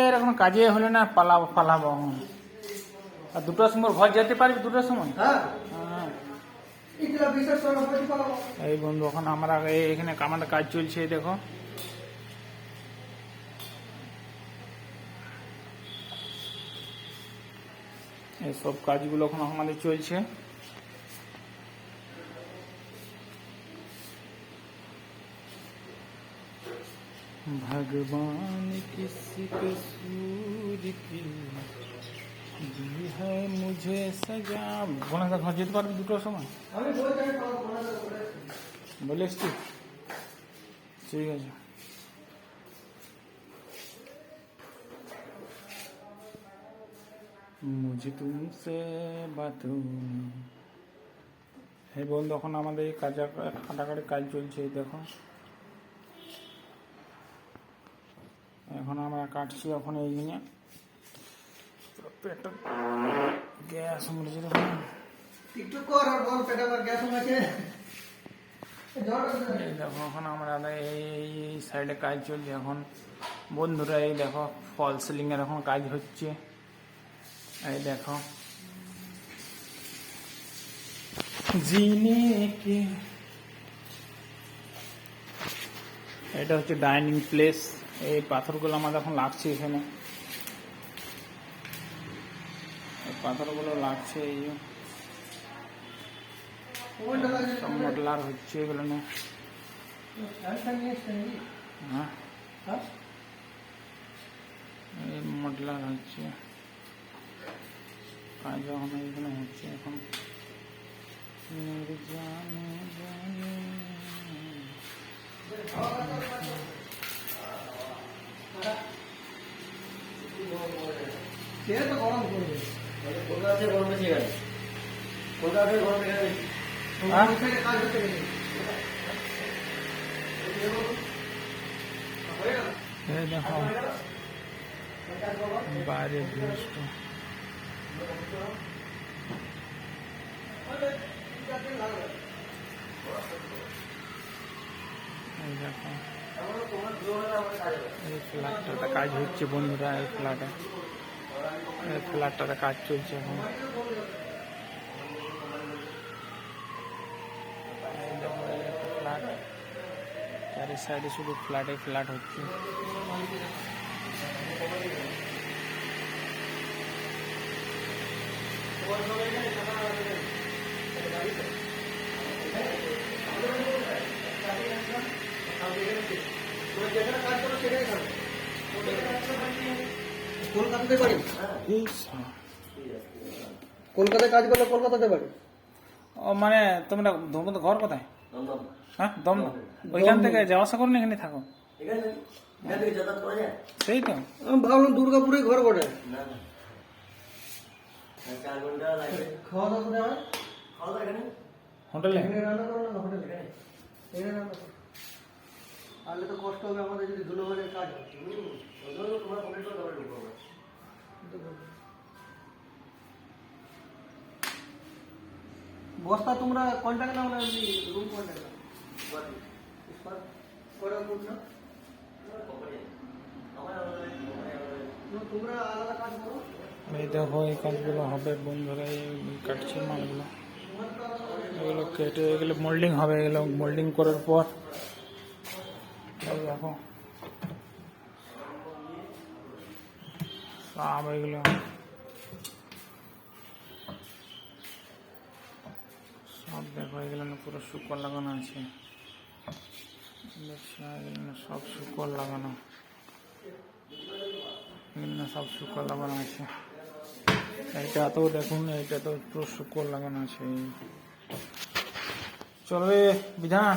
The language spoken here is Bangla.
এর এখন কাজে হলে না পালাবো আর 2টার সময় ঘর যেতে পারবি 2টার সময়? হ্যাঁ। এই বন্ধু এখন আমরা এখানে আমাদের কাজ চলছে দেখো, এইসব কাজগুলো এখন আমাদের চলছে। ভগবান কিসি কসূর কি दी है मुझे सजा। বোনাদা ঘর যেতে পারবি 2টার সময়? বলে এসছি, ঠিক আছে। মুঝে তুমসে বাতোं হে বন্ধু এখন আমাদের এই কাটাকাটি কাজ চলছে দেখো, এখন আমরা কাটছি এখন এইখানে পেটটা গ্যাস মরেছে দেখো, দেখো এখন আমরা এই সাইডে কাজ চলছে এখন বন্ধুরা। এই দেখো ফল সিলিং এর এখন কাজ হচ্ছে, এই দেখো জিনে কে, এটা হচ্ছে ডাইনিং প্লেস। এই পাথরগুলো আমাদের এখন লাগছে এখানে, এই পাথরগুলো লাগছে, এই মডলার হচ্ছে এগুলো না। হ্যাঁ এই মডলার হচ্ছে কাজ এখন এখানে হচ্ছে এখন। দেখো বাইরে বৃষ্টি, এই দেখো এই ফ্ল্যাটটাতে কাজ হচ্ছে বন্ধুরা, এই ফ্ল্যাটটাতে কাজ চলছে এখন। ফ্ল্যাট চারি সাইডে শুধু ফ্ল্যাট হচ্ছে। কলকাতাতে বাড়ি? কলকাতায় কাজ করলে কলকাতাতে বাড়ি? ও মানে তোমরা ঘর কোথায়? হ্যাঁ দমদম। ওইখান থেকে যাওয়া আসা করো না এখানে থাকো? সেই তো আমি ভাবলাম দুর্গাপুরে ঘর বটে। খাওয়া দাওয়া কোথায় হয়? হোটেলে রান্না করো না হোটেলে? এখানে রান্না করো, তাহলে তো কষ্ট হবে আমাদের যদি ধুলোবাড়ির কাজ হচ্ছে। বস্তা তোমরা কন্ট্যাক্ট নাও না রুম কন্ট্যাক্ট নাও? তোমরা আলাদা কাজ করো। এই দেখো এই কাজগুলো হবে বন্ধুরা, এই কাটছে মালগুলো, এগুলো কেটে এগুলো মোল্ডিং হবে। এগুলো মোল্ডিং করার পর এই দেখো সব এগুলো সব দেখো, এগুলো পুরো শুকর লাগানো আছে, এগুলো সব শুকর লাগানো, এগুলো সব শুকর লাগানো আছে। এইটা তো দেখুন, এইটা তো পুরো শুকর লাগানো আছে। চলবে বিধান।